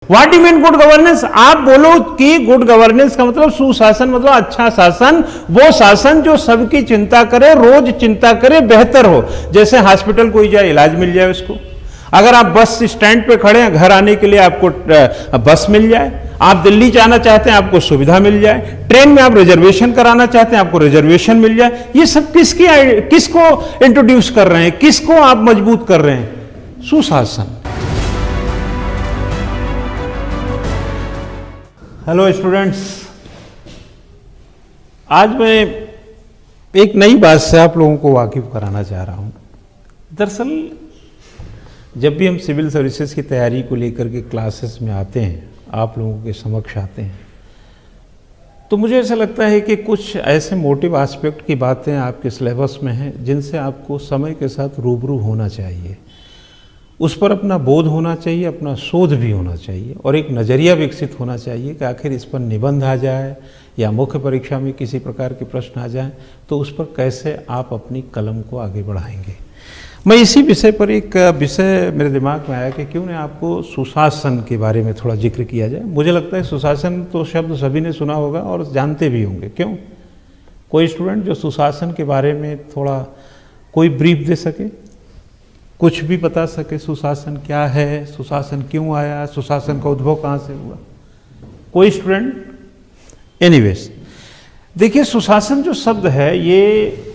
What you mean good governance? आप बोलो कि गुड गवर्नेंस का मतलब सुशासन, मतलब अच्छा शासन, वो शासन जो सबकी चिंता करे, रोज चिंता करे, बेहतर हो। जैसे हॉस्पिटल कोई जाए, इलाज मिल जाए उसको। अगर आप बस स्टैंड पे खड़े हैं, घर आने के लिए आपको बस मिल जाए। आप दिल्ली जाना चाहते हैं, आपको सुविधा मिल जाए। ट्रेन में आप रिजर्वेशन कराना चाहते हैं, आपको रिजर्वेशन मिल जाए। ये सब किसको इंट्रोड्यूस कर रहे हैं, किसको आप मजबूत कर रहे हैं? सुशासन। हेलो स्टूडेंट्स, आज मैं एक नई बात से आप लोगों को वाकिफ कराना चाह रहा हूं। दरअसल जब भी हम सिविल सर्विसेज की तैयारी को लेकर के क्लासेस में आते हैं, आप लोगों के समक्ष आते हैं, तो मुझे ऐसा लगता है कि कुछ ऐसे मोटिव एस्पेक्ट की बातें आपके सिलेबस में हैं जिनसे आपको समय के साथ रूबरू होना चाहिए, उस पर अपना बोध होना चाहिए, अपना शोध भी होना चाहिए और एक नज़रिया विकसित होना चाहिए कि आखिर इस पर निबंध आ जाए या मुख्य परीक्षा में किसी प्रकार के प्रश्न आ जाए तो उस पर कैसे आप अपनी कलम को आगे बढ़ाएंगे। मैं इसी विषय पर एक विषय मेरे दिमाग में आया कि क्यों नहीं आपको सुशासन के बारे में थोड़ा जिक्र किया जाए। मुझे लगता है सुशासन तो शब्द सभी ने सुना होगा और जानते भी होंगे। क्यों? कोई स्टूडेंट जो सुशासन के बारे में थोड़ा कोई ब्रीफ दे सके, कुछ भी बता सके, सुशासन क्या है, सुशासन क्यों आया, सुशासन का उद्भव कहाँ से हुआ? कोई स्टूडेंट? एनीवेज, देखिए सुशासन जो शब्द है ये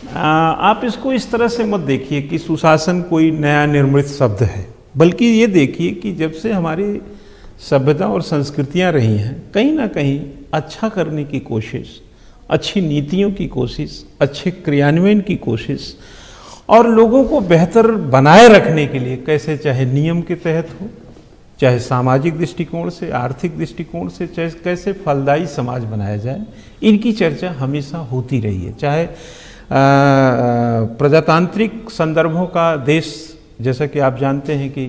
आप इसको इस तरह से मत देखिए कि सुशासन कोई नया निर्मित शब्द है, बल्कि ये देखिए कि जब से हमारी सभ्यता और संस्कृतियाँ रही हैं, कहीं ना कहीं अच्छा करने की कोशिश, अच्छी नीतियों की कोशिश, अच्छे क्रियान्वयन की कोशिश और लोगों को बेहतर बनाए रखने के लिए, कैसे चाहे नियम के तहत हो, चाहे सामाजिक दृष्टिकोण से, आर्थिक दृष्टिकोण से, चाहे कैसे फलदायी समाज बनाया जाए, इनकी चर्चा हमेशा होती रही है। चाहे प्रजातांत्रिक संदर्भों का देश, जैसा कि आप जानते हैं कि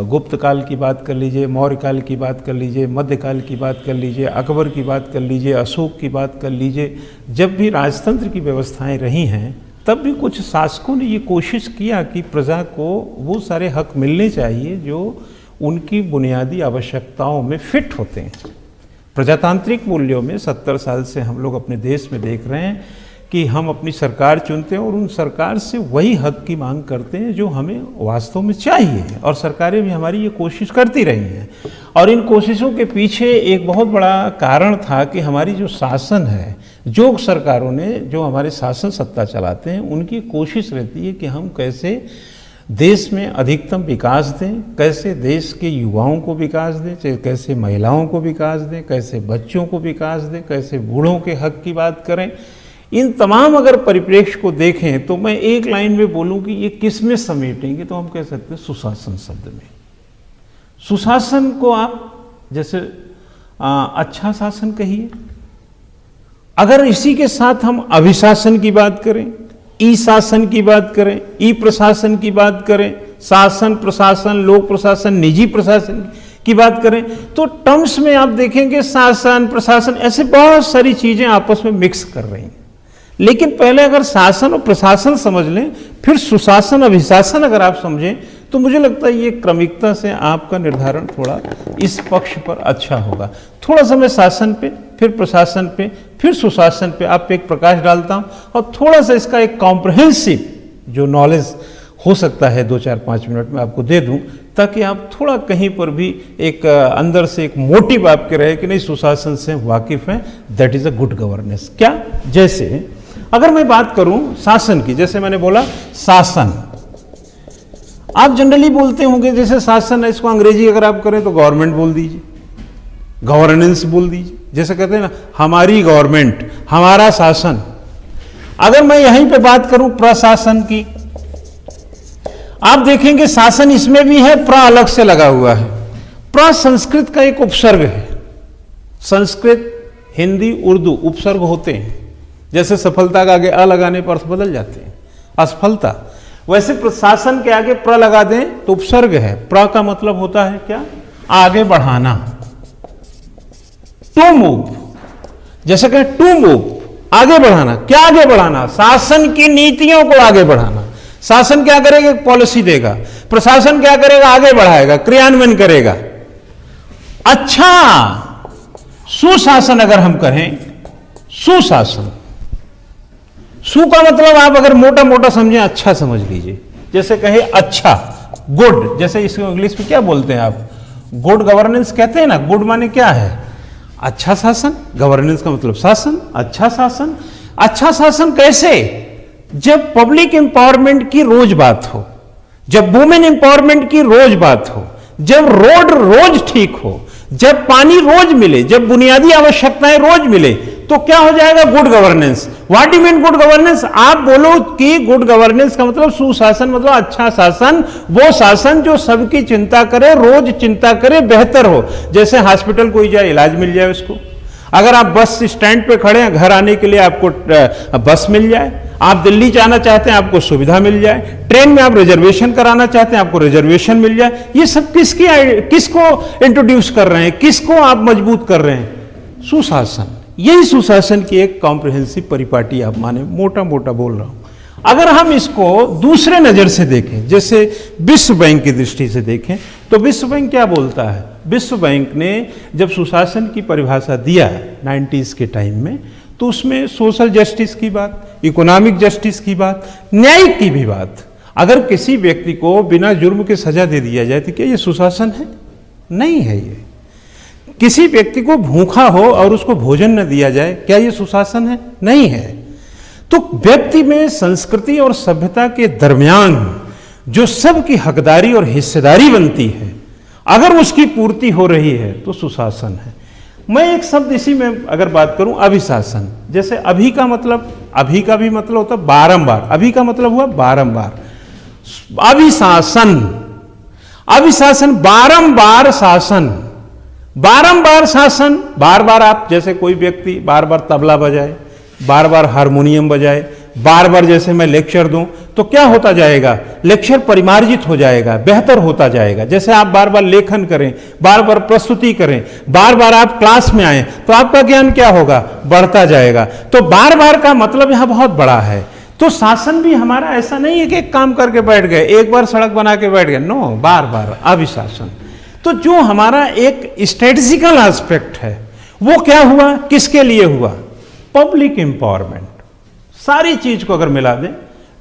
गुप्त काल की बात कर लीजिए, मौर्य काल की बात कर लीजिए, मध्यकाल की बात कर लीजिए, अकबर की बात कर लीजिए, अशोक की बात कर लीजिए, जब भी राजतंत्र की व्यवस्थाएं रही हैं तब भी कुछ शासकों ने ये कोशिश किया कि प्रजा को वो सारे हक मिलने चाहिए जो उनकी बुनियादी आवश्यकताओं में फिट होते हैं। प्रजातांत्रिक मूल्यों में 70 साल से हम लोग अपने देश में देख रहे हैं कि हम अपनी सरकार चुनते हैं और उन सरकार से वही हक की मांग करते हैं जो हमें वास्तव में चाहिए, और सरकारें भी हमारी ये कोशिश करती रही हैं। और इन कोशिशों के पीछे एक बहुत बड़ा कारण था कि हमारी जो शासन है, जो सरकारों ने जो हमारे शासन सत्ता चलाते हैं, उनकी कोशिश रहती है कि हम कैसे देश में अधिकतम विकास दें, कैसे देश के युवाओं को विकास दें, कैसे महिलाओं को विकास दें, कैसे बच्चों को विकास दें, कैसे बूढ़ों के हक की बात करें। इन तमाम अगर परिप्रेक्ष्य को देखें तो मैं एक लाइन में बोलूं कि ये किस में समेटेंगे तो हम कह सकते हैं सुशासन शब्द में। सुशासन को आप जैसे अच्छा शासन कहिए, अगर इसी के साथ हम अभिशासन की बात करें, ई शासन की बात करें, ई प्रशासन की बात करें, शासन प्रशासन, लोक प्रशासन, निजी प्रशासन की बात करें, तो टर्म्स में आप देखेंगे शासन प्रशासन ऐसे बहुत सारी चीजें आपस में मिक्स कर रही हैं। लेकिन पहले अगर शासन और प्रशासन समझ लें, फिर सुशासन अभिशासन अगर आप समझें, तो मुझे लगता है ये क्रमिकता से आपका निर्धारण थोड़ा इस पक्ष पर अच्छा होगा। थोड़ा सा मैं शासन पे, फिर प्रशासन पे, फिर सुशासन पे आप पे एक प्रकाश डालता हूँ और थोड़ा सा इसका एक कॉम्प्रहेंसिव जो नॉलेज हो सकता है 2-4-5 मिनट में आपको दे दूं, ताकि आप थोड़ा कहीं पर भी एक अंदर से एक मोटिव आपके रहे कि नहीं सुशासन से वाकिफ हैं, that is a good governance. क्या? जैसे अगर मैं बात करूं शासन की, जैसे मैंने बोला शासन, आप जनरली बोलते होंगे जैसे शासन है, इसको अंग्रेजी अगर आप करें तो गवर्नमेंट बोल दीजिए, गवर्नेंस बोल दीजिए, जैसे कहते हैं ना हमारी गवर्नमेंट, हमारा शासन। अगर मैं यहीं पे बात करूं प्रशासन की, आप देखेंगे शासन इसमें भी है, प्र अलग से लगा हुआ है। प्र संस्कृत का एक उपसर्ग है। संस्कृत, हिंदी, उर्दू उपसर्ग होते हैं। जैसे सफलता का आगे अ लगाने पर अर्थ बदल जाते हैं, असफलता, वैसे प्रशासन के आगे प्र लगा दें तो उपसर्ग है। प्र का मतलब होता है क्या? आगे बढ़ाना, टू मूव। जैसे कहें टू मूव, आगे बढ़ाना। क्या आगे बढ़ाना? शासन की नीतियों को आगे बढ़ाना। शासन क्या करेगा? पॉलिसी देगा। प्रशासन क्या करेगा? आगे बढ़ाएगा, क्रियान्वयन करेगा। अच्छा सुशासन अगर हम कहें, सुशासन, सु का मतलब आप अगर मोटा मोटा समझें, अच्छा समझ लीजिए। जैसे कहे अच्छा, गुड, जैसे इसको इंग्लिश में क्या बोलते हैं आप, गुड गवर्नेंस कहते हैं ना। गुड माने क्या है, अच्छा शासन, गवर्नेंस का मतलब शासन, अच्छा शासन। अच्छा शासन कैसे, जब पब्लिक एम्पावरमेंट की रोज बात हो, जब वुमेन एम्पावरमेंट की रोज बात हो, जब रोड रोज ठीक हो, जब पानी रोज मिले, जब बुनियादी आवश्यकताएं रोज मिले, तो क्या हो जाएगा, good governance. What you mean good governance, आप बोलो कि गुड गवर्नेंस का मतलब सुशासन, मतलब अच्छा शासन, वो शासन जो सबकी चिंता करे, रोज चिंता करे, बेहतर हो। जैसे हॉस्पिटल कोई जाए, इलाज मिल जाए उसको। अगर आप बस स्टैंड पे खड़े हैं, घर आने के लिए आपको बस मिल जाए। आप दिल्ली जाना चाहते हैं, आपको सुविधा मिल जाए। ट्रेन में आप रिजर्वेशन कराना चाहते हैं, आपको रिजर्वेशन मिल जाए। ये सब किसको इंट्रोड्यूस कर रहे हैं, किसको आप मजबूत कर रहे हैं, सुशासन। यही सुशासन की एक कॉम्प्रिहेंसिव परिपाटी आप माने, मोटा मोटा बोल रहा हूं। अगर हम इसको दूसरे नजर से देखें, जैसे विश्व बैंक की दृष्टि से देखें, तो विश्व बैंक क्या बोलता है, विश्व बैंक ने जब सुशासन की परिभाषा दिया 90s के टाइम में, तो उसमें सोशल जस्टिस की बात, इकोनॉमिक जस्टिस की बात, न्यायिक की भी बात। अगर किसी व्यक्ति को बिना जुर्म के सजा दे दिया जाए तो क्या ये सुशासन है, नहीं है। ये किसी व्यक्ति को भूखा हो और उसको भोजन न दिया जाए, क्या ये सुशासन है, नहीं है। तो व्यक्ति में संस्कृति और सभ्यता के दरमियान जो सबकी हकदारी और हिस्सेदारी बनती है, अगर उसकी पूर्ति हो रही है तो सुशासन है। मैं एक शब्द इसी में अगर बात करूं, अभिशासन। जैसे अभी का मतलब, अभी का भी मतलब होता है बारंबार, अभी का मतलब हुआ बारंबार। अभिशासन, अभिशासन बारंबार शासन, बारंबार शासन। बार बार आप, जैसे कोई व्यक्ति बार बार तबला बजाए, बार बार हारमोनियम बजाए, बार बार जैसे मैं लेक्चर दूं, तो क्या होता जाएगा, लेक्चर परिमार्जित हो जाएगा, बेहतर होता जाएगा। जैसे आप बार बार लेखन करें, बार बार प्रस्तुति करें, बार बार आप क्लास में आए, तो आपका ज्ञान क्या होगा, बढ़ता जाएगा। तो बार बार का मतलब यहां बहुत बड़ा है। तो शासन भी हमारा ऐसा नहीं है कि एक काम करके बैठ गए, एक बार सड़क बना के बैठ गए, नो, बार बार अभिशासन। तो जो हमारा एक स्ट्रेटेजिकल एस्पेक्ट है, वो क्या हुआ, किसके लिए हुआ, पब्लिक एम्पावरमेंट। सारी चीज को अगर मिला दें,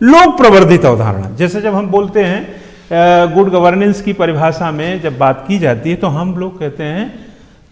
लोक प्रवर्धित अवधारणा। जैसे जब हम बोलते हैं गुड गवर्नेंस की परिभाषा में जब बात की जाती है, तो हम लोग कहते हैं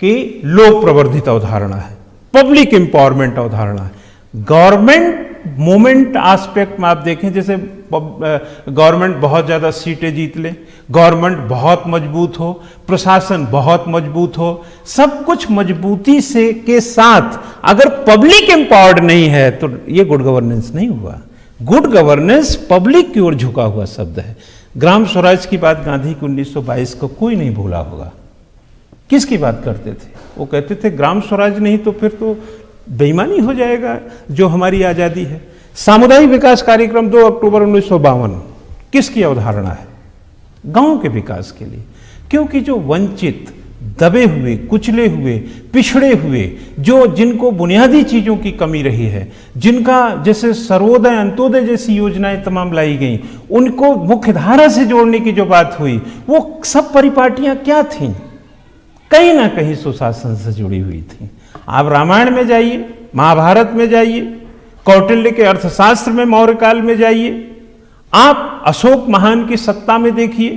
कि लोक प्रवर्धित अवधारणा है, पब्लिक एम्पावरमेंट अवधारणा है। गवर्नमेंट मूवमेंट एस्पेक्ट में आप देखें, जैसे गवर्नमेंट बहुत ज्यादा सीटें जीत ले, गवर्नमेंट बहुत मजबूत हो, प्रशासन बहुत मजबूत हो, सब कुछ मजबूती से के साथ अगर पब्लिक एम्पावर्ड नहीं है तो ये गुड गवर्नेंस नहीं हुआ। गुड गवर्नेंस पब्लिक की ओर झुका हुआ शब्द है। ग्राम स्वराज की बात गांधी की 1922 को कोई नहीं भूला होगा। किसकी बात करते थे, वो कहते थे ग्राम स्वराज नहीं तो फिर तो बेईमानी हो जाएगा जो हमारी आजादी है। सामुदायिक विकास कार्यक्रम 2 अक्टूबर 1952 किसकी अवधारणा है, गांव के विकास के लिए। क्योंकि जो वंचित, दबे हुए, कुचले हुए, पिछड़े हुए, जो जिनको बुनियादी चीजों की कमी रही है, जिनका जैसे सर्वोदय अंत्योदय जैसी योजनाएं तमाम लाई गई, उनको मुख्य धारा से जोड़ने की जो बात हुई, वो सब परिपाटियां क्या थीं, कहीं ना कहीं सुशासन से जुड़ी हुई थी। आप रामायण में जाइए, महाभारत में जाइए, कौटिल्य के अर्थशास्त्र में मौर्य काल में जाइए, आप अशोक महान की सत्ता में देखिए,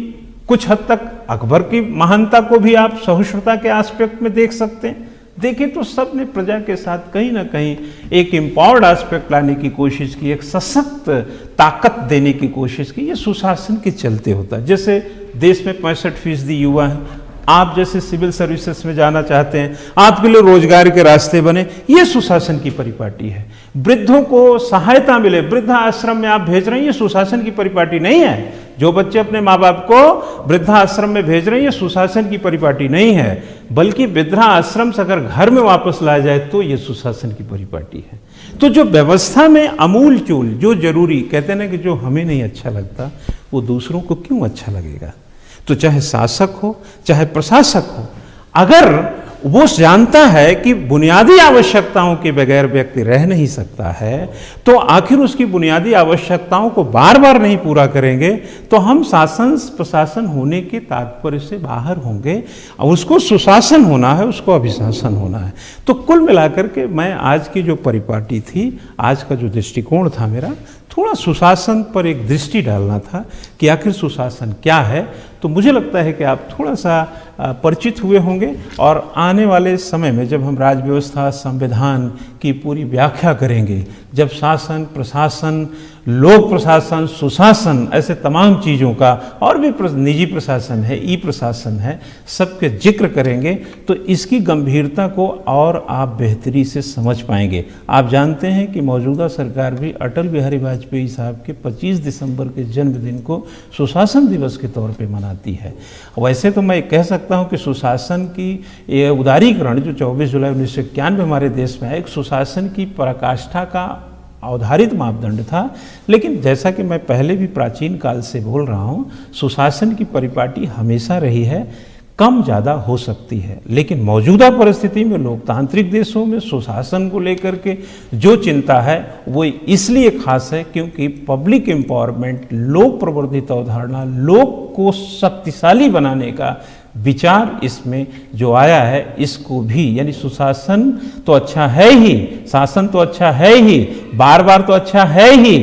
कुछ हद तक अकबर की महानता को भी आप सहिष्णुता के एस्पेक्ट में देख सकते हैं। देखिए तो सब ने प्रजा के साथ कहीं ना कहीं एक एम्पावर्ड एस्पेक्ट लाने की कोशिश की, एक सशक्त ताकत देने की कोशिश की। ये सुशासन के चलते होता है। जैसे देश में 65% युवा हैं, आप जैसे सिविल सर्विसेज में जाना चाहते हैं, आपके लिए रोजगार के रास्ते बने, ये सुशासन की परिपाटी है। वृद्धों को सहायता मिले, वृद्धा आश्रम में आप भेज रहे हैं, ये सुशासन की परिपाटी नहीं है। जो बच्चे अपने माँ बाप को वृद्धा आश्रम में भेज रहे हैं, ये सुशासन की परिपाटी नहीं है, बल्कि वृद्धा आश्रम से अगर घर में वापस लाया जाए तो ये सुशासन की परिपाटी है। तो जो व्यवस्था में अमूल चूल, जो जरूरी, कहते हैं ना कि जो हमें नहीं अच्छा लगता वो दूसरों को क्यों अच्छा लगेगा। तो चाहे शासक हो चाहे प्रशासक हो, अगर वो जानता है कि बुनियादी आवश्यकताओं के बगैर व्यक्ति रह नहीं सकता है, तो आखिर उसकी बुनियादी आवश्यकताओं को बार बार नहीं पूरा करेंगे तो हम शासन प्रशासन होने के तात्पर्य से बाहर होंगे। उसको सुशासन होना है, उसको अभिशासन होना है। तो कुल मिलाकर के मैं आज की जो परिपाटी थी, आज का जो दृष्टिकोण था मेरा, थोड़ा सुशासन पर एक दृष्टि डालना था कि आखिर सुशासन क्या है। तो मुझे लगता है कि आप थोड़ा सा परिचित हुए होंगे और आने वाले समय में जब हम राज्य व्यवस्था संविधान की पूरी व्याख्या करेंगे, जब शासन प्रशासन लोक प्रशासन सुशासन ऐसे तमाम चीज़ों का और भी निजी प्रशासन है, ई प्रशासन है, सबके जिक्र करेंगे तो इसकी गंभीरता को और आप बेहतरी से समझ पाएंगे। आप जानते हैं कि मौजूदा सरकार भी अटल बिहारी वाजपेयी साहब के 25 दिसंबर के जन्मदिन को सुशासन दिवस के तौर पे मनाती है। वैसे तो मैं कह सकता हूं कि सुशासन की ये उदारीकरण जो 24 जुलाई 1991 हमारे देश में है, एक सुशासन की पराकाष्ठा का अवधारित मापदंड था। लेकिन जैसा कि मैं पहले भी प्राचीन काल से बोल रहा हूँ, सुशासन की परिपाटी हमेशा रही है, कम ज़्यादा हो सकती है। लेकिन मौजूदा परिस्थिति में लोकतांत्रिक देशों में सुशासन को लेकर के जो चिंता है वो इसलिए खास है क्योंकि पब्लिक एम्पावरमेंट, लोक प्रवर्धित अवधारणा, लोक को शक्तिशाली बनाने का विचार इसमें जो आया है, इसको भी यानी सुशासन तो अच्छा है ही, शासन तो अच्छा है ही, बार बार तो अच्छा है ही,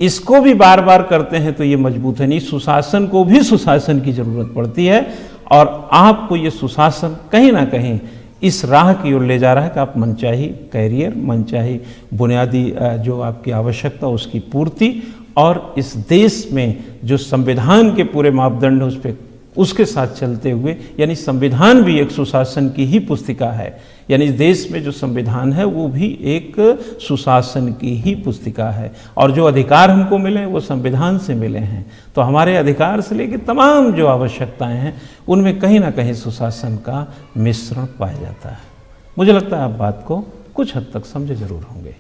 इसको भी बार बार करते हैं तो ये मजबूत है नहीं। सुशासन को भी सुशासन की जरूरत पड़ती है और आपको ये सुशासन कहीं ना कहीं इस राह की ओर ले जा रहा है कि आप मनचाही कैरियर, मनचाही बुनियादी जो आपकी आवश्यकता उसकी पूर्ति और इस देश में जो संविधान के पूरे मापदंड उस पर उसके साथ चलते हुए, यानी संविधान भी एक सुशासन की ही पुस्तिका है, यानी इस देश में जो संविधान है वो भी एक सुशासन की ही पुस्तिका है और जो अधिकार हमको मिले वो संविधान से मिले हैं। तो हमारे अधिकार से लेकर तमाम जो आवश्यकताएं हैं उनमें कहीं ना कहीं सुशासन का मिश्रण पाया जाता है। मुझे लगता है आप बात को कुछ हद तक समझे जरूर होंगे।